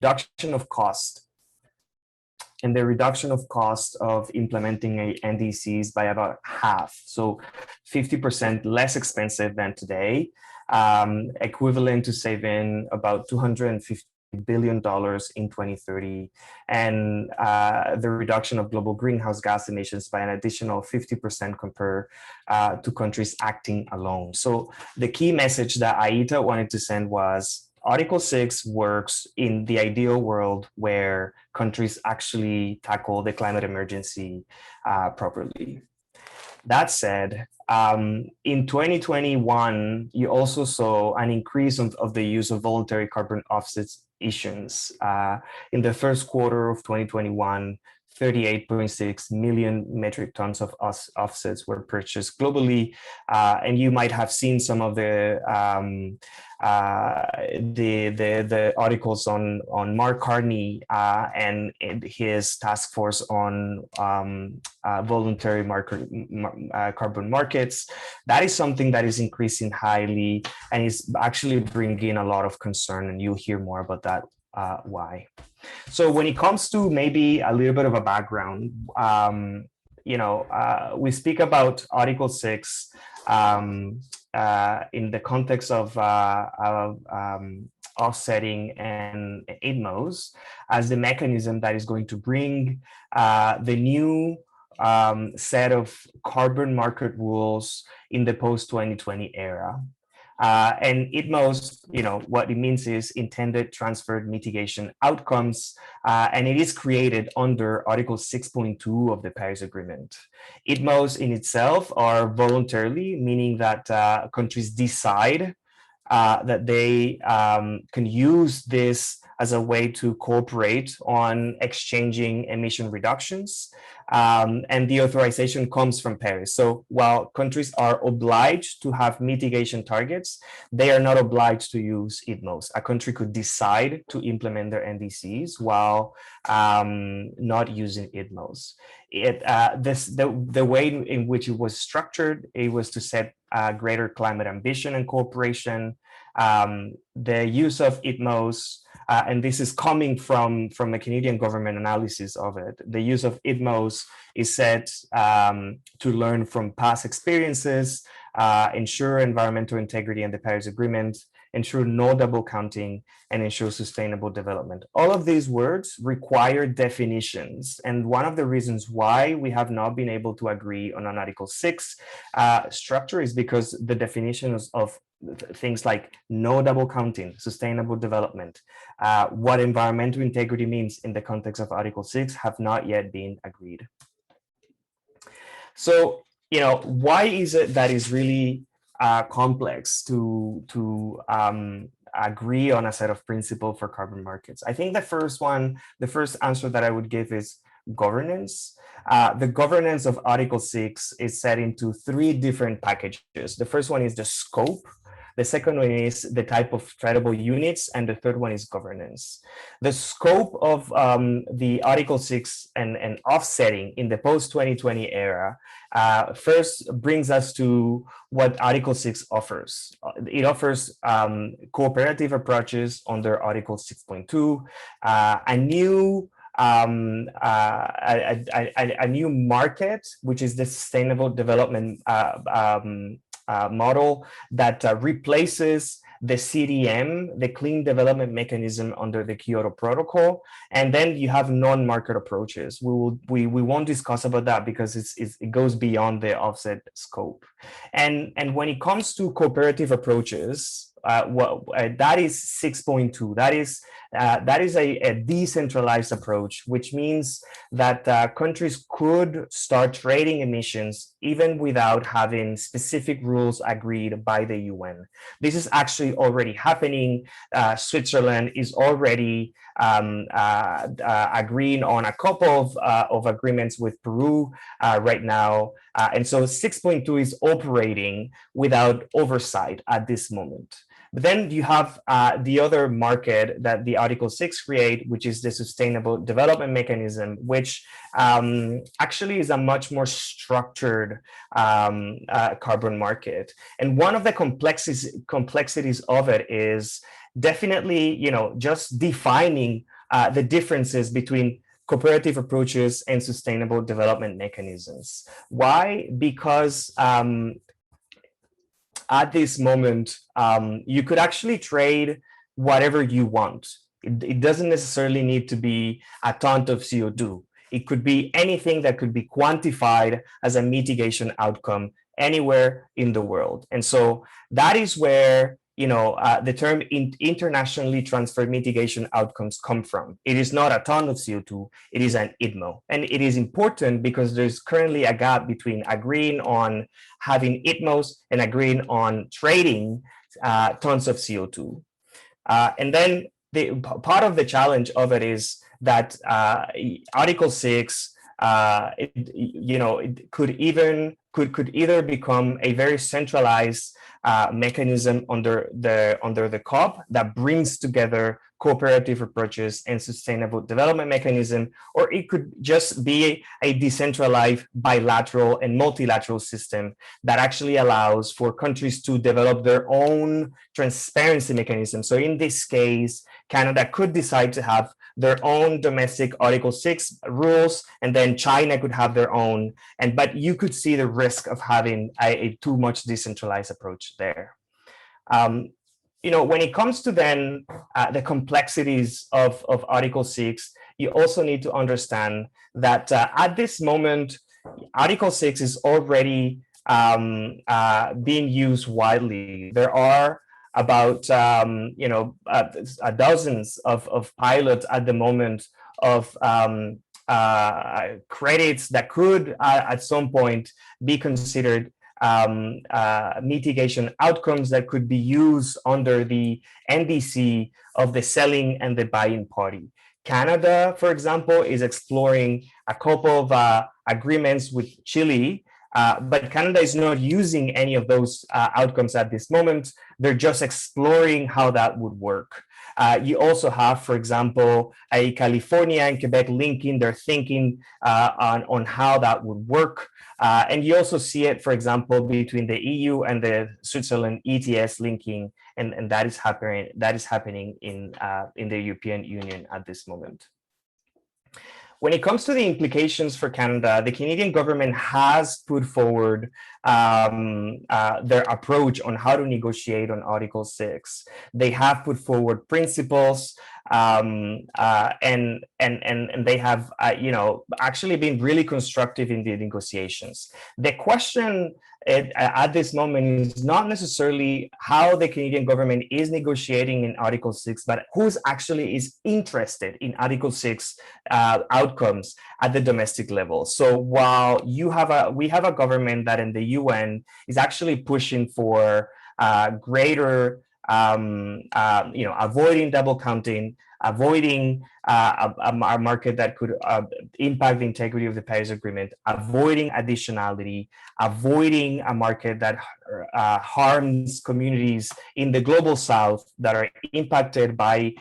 reduction of cost and the reduction of cost of implementing a NDCs by about half. So 50% less expensive than today, equivalent to saving about $250 billion in 2030, and the reduction of global greenhouse gas emissions by an additional 50% compared to countries acting alone. So the key message that AITA wanted to send was Article 6 works in the ideal world where countries actually tackle the climate emergency properly. That said, in 2021, you also saw an increase of the use of voluntary carbon offsets issuance. In the first quarter of 2021, 38.6 million metric tons of offsets were purchased globally, and you might have seen some of the articles on Mark Carney and his task force on voluntary carbon markets. That is something that is increasing highly and is actually bringing a lot of concern, and you'll hear more about that why. So when it comes to maybe a little bit of a background, we speak about Article 6 in the context of offsetting and ITMOs as the mechanism that is going to bring the new set of carbon market rules in the post-2020 era. And ITMOs, what it means is intended transferred mitigation outcomes, and it is created under Article 6.2 of the Paris Agreement. ITMOs in itself are voluntarily, meaning that countries decide that they can use this as a way to cooperate on exchanging emission reductions. And the authorization comes from Paris. So while countries are obliged to have mitigation targets, they are not obliged to use ITMOs. A country could decide to implement their NDCs while not using ITMOs. The way in which it was structured, it was to set greater climate ambition and cooperation. The use of ITMOs, and this is coming from a Canadian government analysis of it. The use of ITMOs is set to learn from past experiences, ensure environmental integrity and the Paris Agreement, ensure no double counting, and ensure sustainable development. All of these words require definitions. And one of the reasons why we have not been able to agree on an Article 6 structure is because the definitions of things like no double counting, sustainable development, what environmental integrity means in the context of Article 6 have not yet been agreed. So, why is it that is really complex to agree on a set of principles for carbon markets? I think the first answer that I would give is governance. The governance of Article 6 is set into three different packages. The first one is the scope. The second one is the type of tradable units, and the third one is governance. The scope of the Article 6 and offsetting in the post-2020 era first brings us to what Article 6 offers. It offers cooperative approaches under Article 6.2, a new market, which is the sustainable development model that replaces the CDM, the Clean Development Mechanism under the Kyoto Protocol, and then you have non-market approaches. We won't discuss about that because it goes beyond the offset scope. And when it comes to cooperative approaches, that is 6.2. That is a decentralized approach, which means that countries could start trading emissions even without having specific rules agreed by the UN. This is actually already happening. Switzerland is already agreeing on a couple of agreements with Peru right now. And so 6.2 is operating without oversight at this moment. But then you have the other market that the Article 6 create, which is the Sustainable Development Mechanism, which actually is a much more structured carbon market. And one of the complexities of it is definitely, just defining the differences between cooperative approaches and sustainable development mechanisms. Why? Because at this moment, you could actually trade whatever you want. It doesn't necessarily need to be a ton of CO2. It could be anything that could be quantified as a mitigation outcome anywhere in the world. And so that is where the term internationally transferred mitigation outcomes come from. It is not a ton of CO2, it is an ITMO. And it is important because there's currently a gap between agreeing on having ITMOs and agreeing on trading tons of CO2. And then part of the challenge of it is that Article 6 it could either become a very centralized mechanism under the COP that brings together cooperative approaches and sustainable development mechanism, or it could just be a decentralized bilateral and multilateral system that actually allows for countries to develop their own transparency mechanism. So in this case, Canada could decide to have their own domestic Article 6 rules, and then China could have their own. But you could see the risk of having a too much decentralized approach there. When it comes to then the complexities of Article 6, you also need to understand that at this moment, Article 6 is already being used widely. There are about dozens of pilots at the moment of credits that could at some point be considered mitigation outcomes that could be used under the NDC of the selling and the buying party. Canada, for example, is exploring a couple of agreements with Chile, but Canada is not using any of those outcomes at this moment. They're just exploring how that would work. You also have, for example, a California and Quebec linking. They're thinking on how that would work. And you also see it, for example, between the EU and the Switzerland ETS linking, and that is happening in the European Union at this moment. When it comes to the implications for Canada, the Canadian government has put forward their approach on how to negotiate on Article 6. They have put forward principles, and they have actually been really constructive in the negotiations. The question at this moment is not necessarily how the Canadian government is negotiating in Article 6, but who's actually is interested in Article 6 outcomes at the domestic level. So while we have a government that in the UN is actually pushing for greater avoiding double counting, avoiding a market that could impact the integrity of the Paris Agreement, avoiding additionality, avoiding a market that harms communities in the global south that are impacted by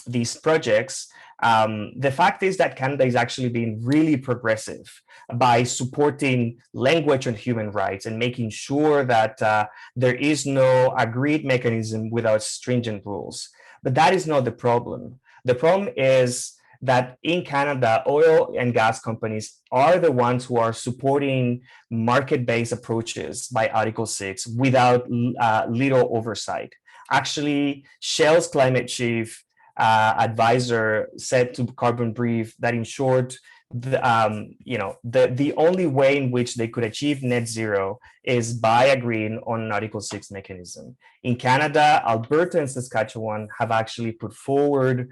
these projects. The fact is that Canada is actually being really progressive by supporting language on human rights and making sure that there is no agreed mechanism without stringent rules. But that is not the problem. The problem is that in Canada, oil and gas companies are the ones who are supporting market-based approaches by Article 6 without little oversight. Actually, Shell's climate chief advisor said to Carbon Brief that in short, the only way in which they could achieve net zero is by agreeing on an Article 6 mechanism. In Canada, Alberta and Saskatchewan have actually put forward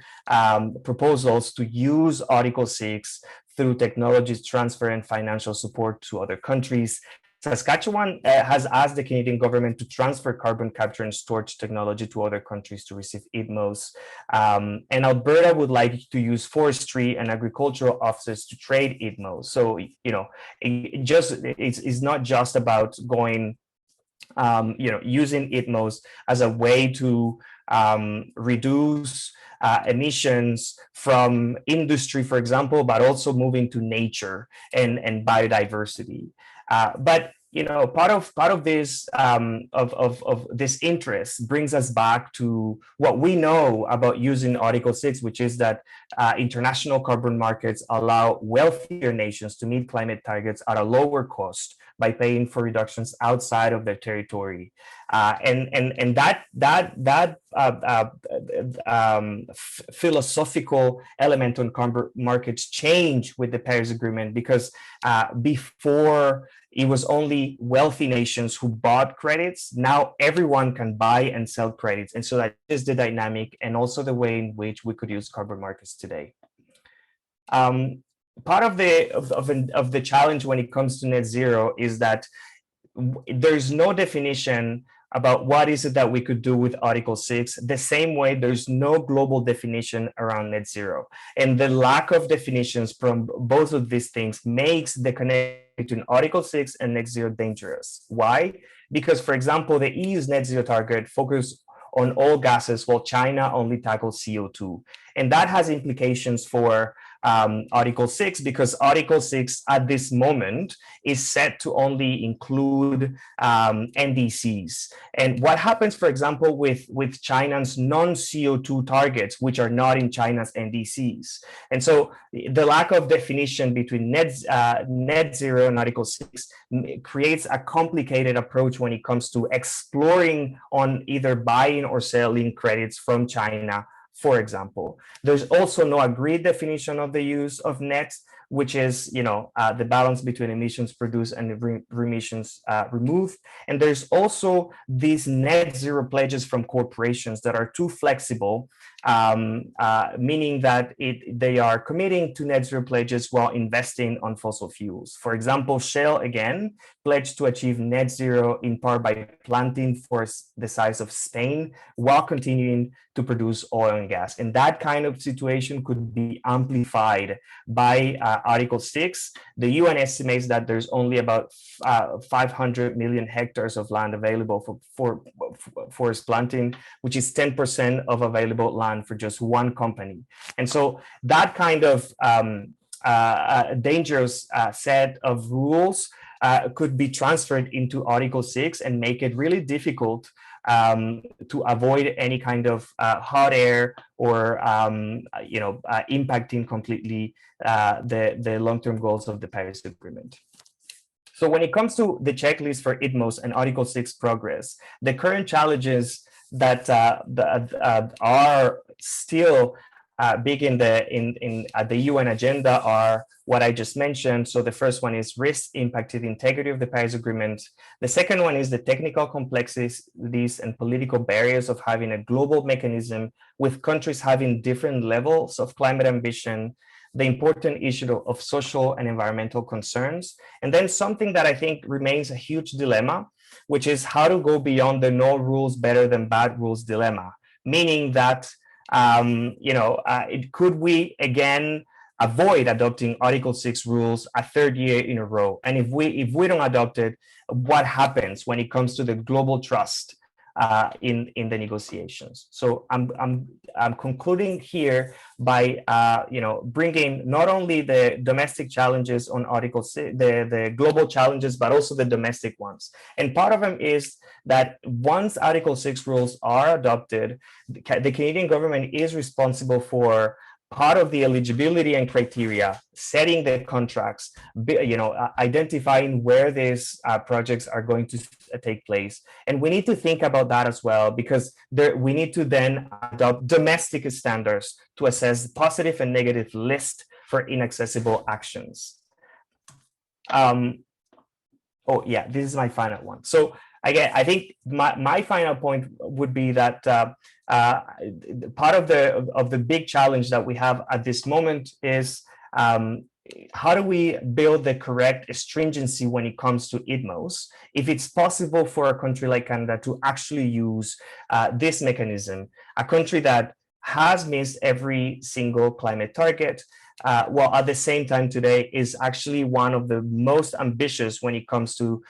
proposals to use Article 6 through technologies transfer and financial support to other countries. Saskatchewan has asked the Canadian government to transfer carbon capture and storage technology to other countries to receive ITMOs. And Alberta would like to use forestry and agricultural offsets to trade ITMOs. So, it's not just about going using ITMOs as a way to reduce emissions from industry, for example, but also moving to nature and biodiversity. But part of this of this interest brings us back to what we know about using Article 6, which is that international carbon markets allow wealthier nations to meet climate targets at a lower cost by paying for reductions outside of their territory, and that philosophical element on carbon markets change with the Paris Agreement, because before it was only wealthy nations who bought credits. Now everyone can buy and sell credits, and so that is the dynamic and also the way in which we could use carbon markets today. Part of the challenge when it comes to net zero is that there's no definition about what is it that we could do with Article 6, the same way there's no global definition around net zero. And the lack of definitions from both of these things makes the connection between Article 6 and net zero dangerous. Why? Because, for example, the EU's net zero target focuses on all gases, while China only tackles CO2. And that has implications for Article 6, because Article 6 at this moment is set to only include NDCs. And what happens, for example, with China's non-CO2 targets, which are not in China's NDCs? And so the lack of definition between net zero and Article 6 creates a complicated approach when it comes to exploring on either buying or selling credits from China, for example. There's also no agreed definition of the use of net, which is the balance between emissions produced and emissions removed. And there's also these net zero pledges from corporations that are too flexible, meaning that they are committing to net zero pledges while investing on fossil fuels. For example, Shell again pledged to achieve net zero in part by planting forests the size of Spain while continuing to produce oil and gas. And that kind of situation could be amplified by Article 6. The UN estimates that there's only about 500 million hectares of land available for forest planting, which is 10% of available land for just one company. And so that kind of dangerous set of rules could be transferred into Article 6 and make it really difficult to avoid any kind of hot air or impacting completely the long-term goals of the Paris Agreement. So when it comes to the checklist for ITMOs and Article 6 progress, the current challenges that are still big at the UN agenda are what I just mentioned. So the first one is risk impacting the integrity of the Paris Agreement. The second one is the technical complexities and political barriers of having a global mechanism with countries having different levels of climate ambition, the important issue of social and environmental concerns, and then something that I think remains a huge dilemma, which is how to go beyond the no rules better than bad rules dilemma, meaning that could we again avoid adopting Article 6 rules a third year in a row? And if we don't adopt it, what happens when it comes to the global trust in the negotiations? So I'm concluding here by bringing not only the domestic challenges on Article 6, the global challenges, but also the domestic ones. And part of them is that once Article 6 rules are adopted, the Canadian government is responsible for part of the eligibility and criteria, setting the contracts, identifying where these projects are going to take place. And we need to think about that as well, because we need to then adopt domestic standards to assess positive and negative list for inaccessible actions. This is my final one. So again, I think my final point would be that part of the big challenge that we have at this moment is how do we build the correct stringency when it comes to ITMOs? If it's possible for a country like Canada to actually use this mechanism, a country that has missed every single climate target, while at the same time today is actually one of the most ambitious when it comes to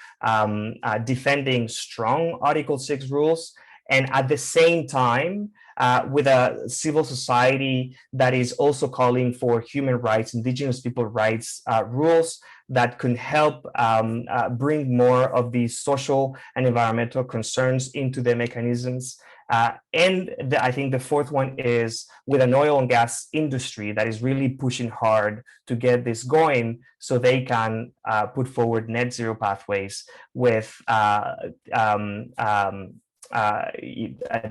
defending strong Article 6 rules, and at the same time with a civil society that is also calling for human rights, indigenous people rights rules that can help bring more of these social and environmental concerns into the mechanisms. I think the fourth one is with an oil and gas industry that is really pushing hard to get this going so they can put forward net zero pathways with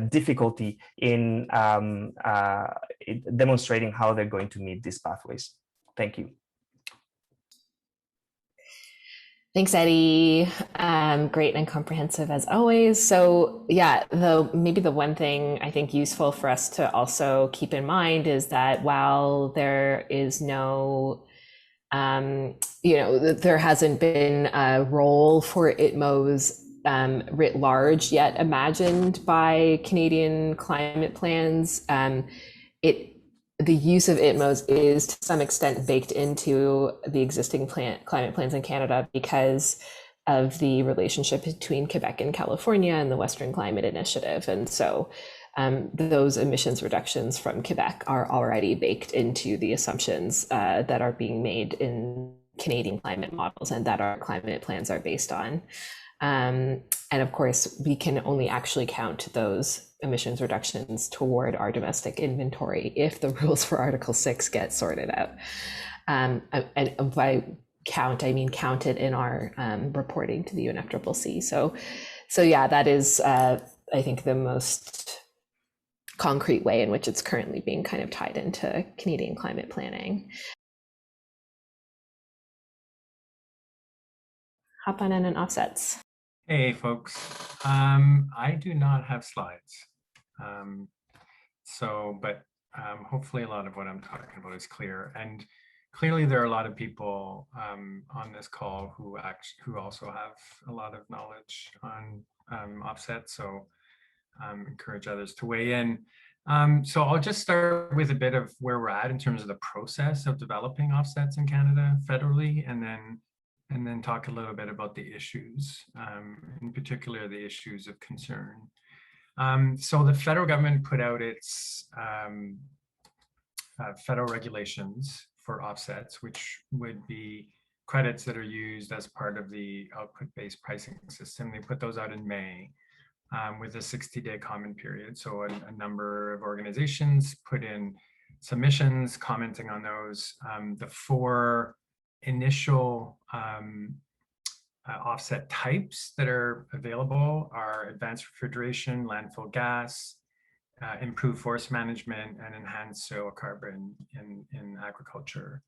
difficulty in demonstrating how they're going to meet these pathways. Thank you. Thanks, Eddie. Great and comprehensive as always. So yeah, maybe the one thing I think useful for us to also keep in mind is that while there is no, there hasn't been a role for ITMOs writ large yet imagined by Canadian climate plans, the use of ITMOs is to some extent baked into the existing climate plans in Canada because of the relationship between Quebec and California and the Western Climate Initiative. And so those emissions reductions from Quebec are already baked into the assumptions that are being made in Canadian climate models and that our climate plans are based on. And of course, we can only actually count those emissions reductions toward our domestic inventory if the rules for Article 6 get sorted out. And by count, I mean count it in our reporting to the UNFCCC. So yeah, that is, I think, the most concrete way in which it's currently being kind of tied into Canadian climate planning. Hop on in and offsets. Hey folks, I do not have slides. But hopefully a lot of what I'm talking about is clear. And clearly there are a lot of people on this call who also have a lot of knowledge on offsets. So encourage others to weigh in. So I'll just start with a bit of where we're at in terms of the process of developing offsets in Canada federally, and then talk a little bit about the issues, in particular the issues of concern. So the federal government put out its federal regulations for offsets, which would be credits that are used as part of the output-based pricing system. They put those out in May with a 60-day comment period. So a number of organizations put in submissions commenting on those. The four initial offset types that are available are advanced refrigeration, landfill gas, improved forest management, and enhanced soil carbon in agriculture.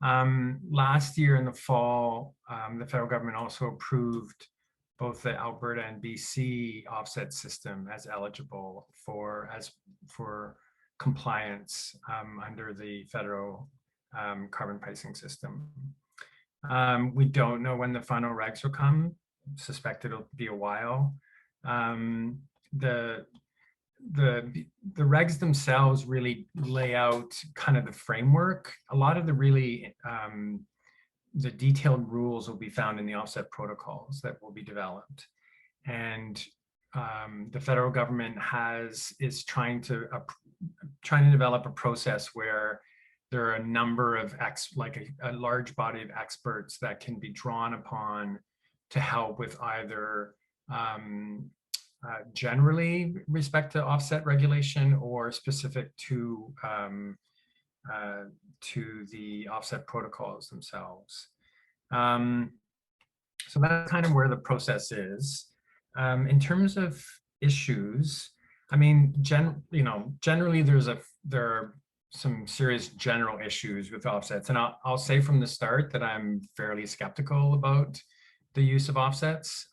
Last year in the fall, the federal government also approved both the Alberta and BC offset system as eligible for compliance under the federal carbon pricing system. We don't know when the final regs will come. Suspect it'll be a while. The regs themselves really lay out kind of the framework. A lot of the really the detailed rules will be found in the offset protocols that will be developed, and the federal government is trying to develop a process where there are a number of a large body of experts that can be drawn upon to help with either generally respect to offset regulation or specific to the offset protocols themselves. So that's kind of where the process is. In terms of issues, I mean, generally there are some serious general issues with offsets. And I'll say from the start that I'm fairly skeptical about the use of offsets.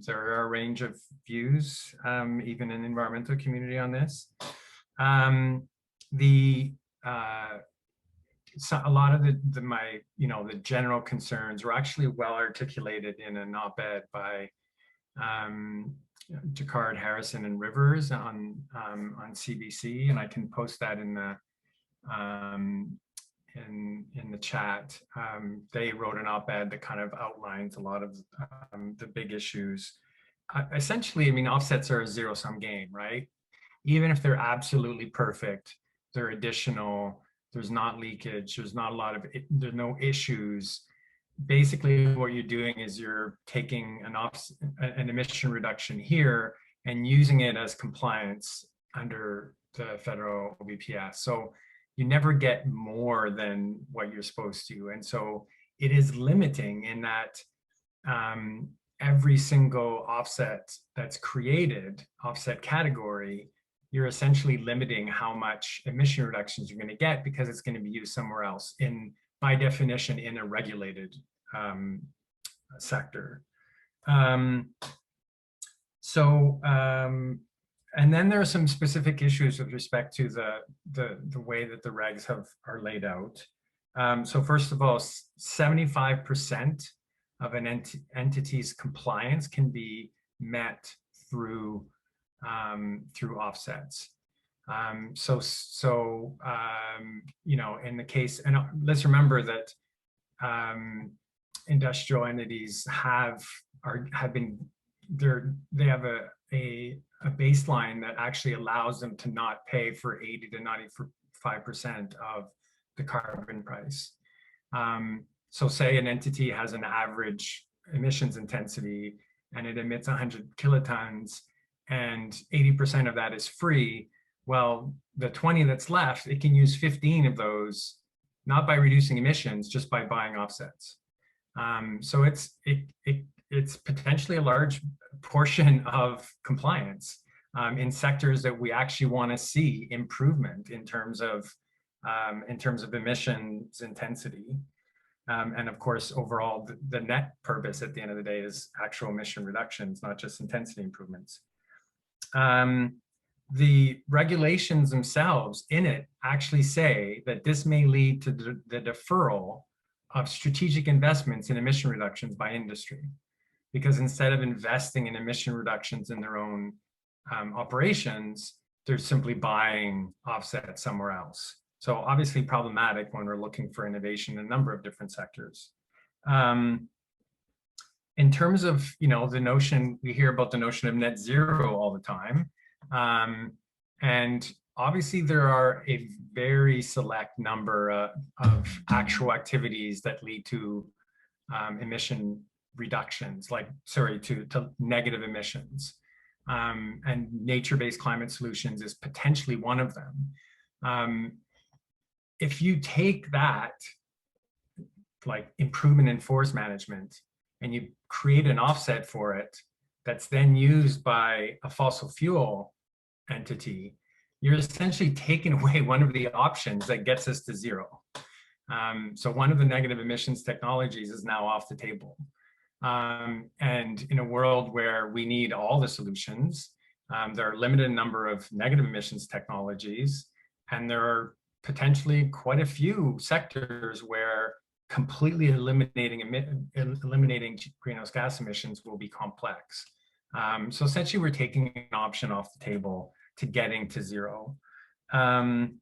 There are a range of views, even in the environmental community on this. So a lot of the general concerns were actually well articulated in an op-ed by Jacquard, Harrison, and Rivers on CBC, and I can post that in the chat. They wrote an op-ed that kind of outlines a lot of the big issues. Essentially, I mean, offsets are a zero-sum game, right? Even if they're absolutely perfect, they're additional, there's not leakage, there's not a lot of, there's no issues. Basically, what you're doing is you're taking an emission reduction here and using it as compliance under the federal BPS. So you never get more than what you're supposed to. And so it is limiting in that every single offset that's created, offset category, you're essentially limiting how much emission reductions you're going to get because it's going to be used somewhere else, by definition, in a regulated sector. And then there are some specific issues with respect to the way that the regs are laid out. So first of all, 75% of an entity's compliance can be met through offsets. You know, in the case, and let's remember that industrial entities they have a baseline that actually allows them to not pay for 80 to 95% of the carbon price. So say an entity has an average emissions intensity and it emits 100 kilotons and 80% of that is free. Well, the 20 that's left, it can use 15 of those, not by reducing emissions, just by buying offsets. So it's potentially a large portion of compliance in sectors that we actually want to see improvement in terms of emissions intensity. And of course, overall, the net purpose at the end of the day is actual emission reductions, not just intensity improvements. The regulations themselves in it actually say that this may lead to the deferral of strategic investments in emission reductions by industry, because instead of investing in emission reductions in their own operations, they're simply buying offsets somewhere else. So obviously problematic when we're looking for innovation in a number of different sectors. In terms of, you know, the notion, we hear about the notion of net zero all the time. And obviously there are a very select number of actual activities that lead to emission reductions, like, sorry, to negative emissions. And nature-based climate solutions is potentially one of them. If you take that, like improvement in forest management, and you create an offset for it that's then used by a fossil fuel entity, you're essentially taking away one of the options that gets us to zero. So one of the negative emissions technologies is now off the table. And in a world where we need all the solutions, there are a limited number of negative emissions technologies, and there are potentially quite a few sectors where completely eliminating greenhouse gas emissions will be complex. So essentially we're taking an option off the table to getting to zero. And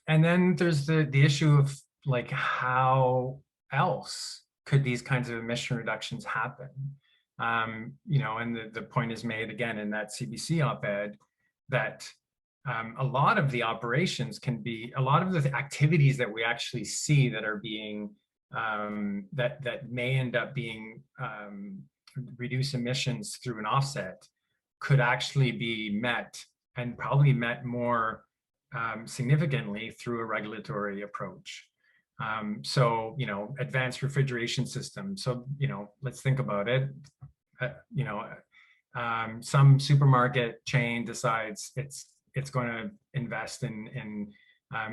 then there's the issue of, like, how else could these kinds of emission reductions happen? You know, and the point is made again in that CBC op-ed that a lot of the operations can be, a lot of the activities that we actually see that are being, that may end up being reduce emissions through an offset could actually be met, and probably met more significantly through a regulatory approach. So, you know, advanced refrigeration systems. So, you know, let's think about it. You know, some supermarket chain decides it's going to invest in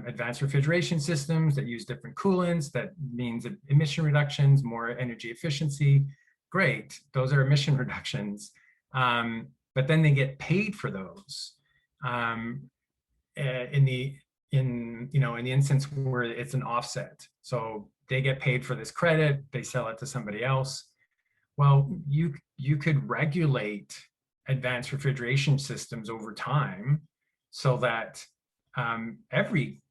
advanced refrigeration systems that use different coolants. That means emission reductions, more energy efficiency. Great, those are emission reductions. But then they get paid for those. In the instance where it's an offset. So they get paid for this credit, they sell it to somebody else. Well, you could regulate advanced refrigeration systems over time so that every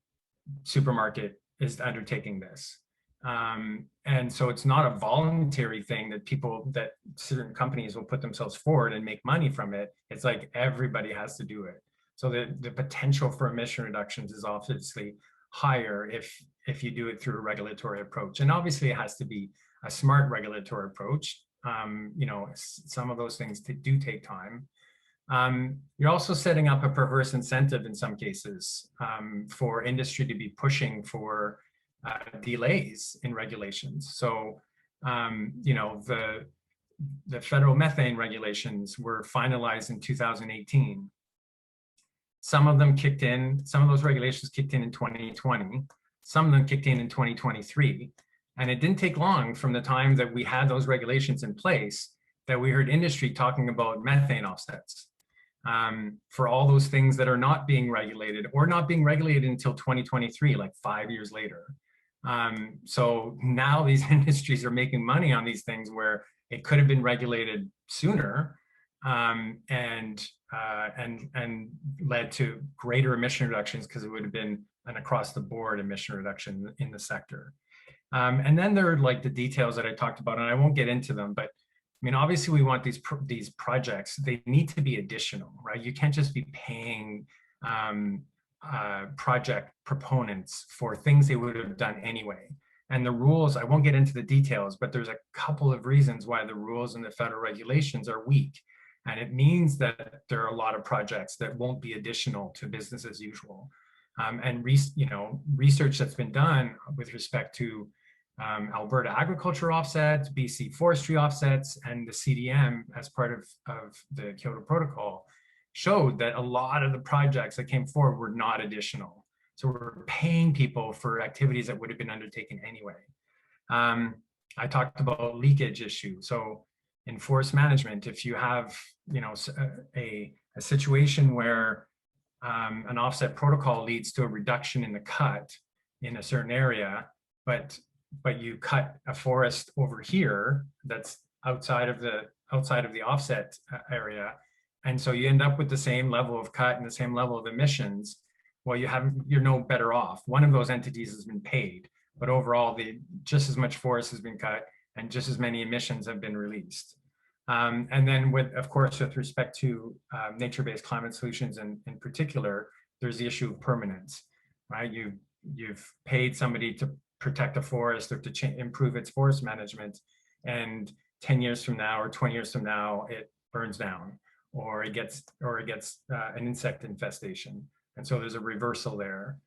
supermarket is undertaking this. And so it's not a voluntary thing that certain companies will put themselves forward and make money from it. It's like everybody has to do it. So the potential for emission reductions is obviously higher if you do it through a regulatory approach. And obviously it has to be a smart regulatory approach. You know, some of those things do take time. You're also setting up a perverse incentive in some cases for industry to be pushing for delays in regulations. So, you know, the federal methane regulations were finalized in 2018. Some of them kicked in, some of those regulations kicked in 2020. Some of them kicked in 2023. And it didn't take long from the time that we had those regulations in place that we heard industry talking about methane offsets. For all those things that are not being regulated or not being regulated until 2023, like 5 years later. So now these industries are making money on these things where it could have been regulated sooner and led to greater emission reductions because it would have been an across the board emission reduction in the sector. And then there are like the details that I talked about, and I won't get into them, but I mean, obviously we want these projects, they need to be additional, right? You can't just be paying project proponents for things they would have done anyway. And the rules, I won't get into the details, but there's a couple of reasons why the rules and the federal regulations are weak. And it means that there are a lot of projects that won't be additional to business as usual. You know, research that's been done with respect to Alberta agriculture offsets, BC forestry offsets, and the CDM as part of the Kyoto Protocol showed that a lot of the projects that came forward were not additional. So we're paying people for activities that would have been undertaken anyway. I talked about leakage issue. So in forest management, if you have, you know, a situation where an offset protocol leads to a reduction in the cut in a certain area, but you cut a forest over here that's outside of the offset area, and so you end up with the same level of cut and the same level of emissions. Well, you're no better off. One of those entities has been paid, but overall, just as much forest has been cut and just as many emissions have been released. And then of course, with respect to nature-based climate solutions in particular, there's the issue of permanence, right? You've paid somebody to protect a forest or to improve its forest management, and 10 years from now or 20 years from now, it burns down or it gets an insect infestation. And so there's a reversal there.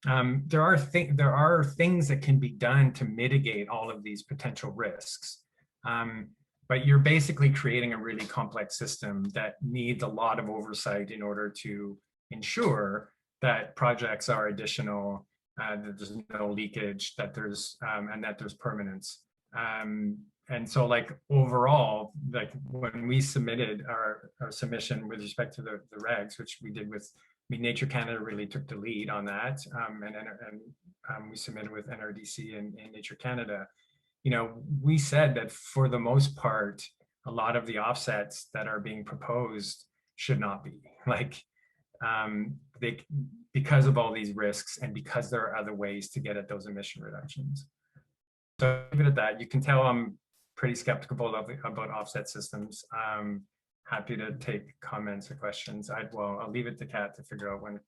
There are things that can be done to mitigate all of these potential risks. But you're basically creating a really complex system that needs a lot of oversight in order to ensure that projects are additional, that there's no leakage, that there's and that there's permanence. And so like overall, like when we submitted our submission with respect to the regs, which we did with, I mean, Nature Canada really took the lead on that, and we submitted with NRDC and Nature Canada. You know, we said that for the most part, a lot of the offsets that are being proposed should not be, like, because of all these risks and because there are other ways to get at those emission reductions. So leave it at that. You can tell I'm pretty skeptical about offset systems. Happy to take comments or questions. I'll leave it to Kat to figure out when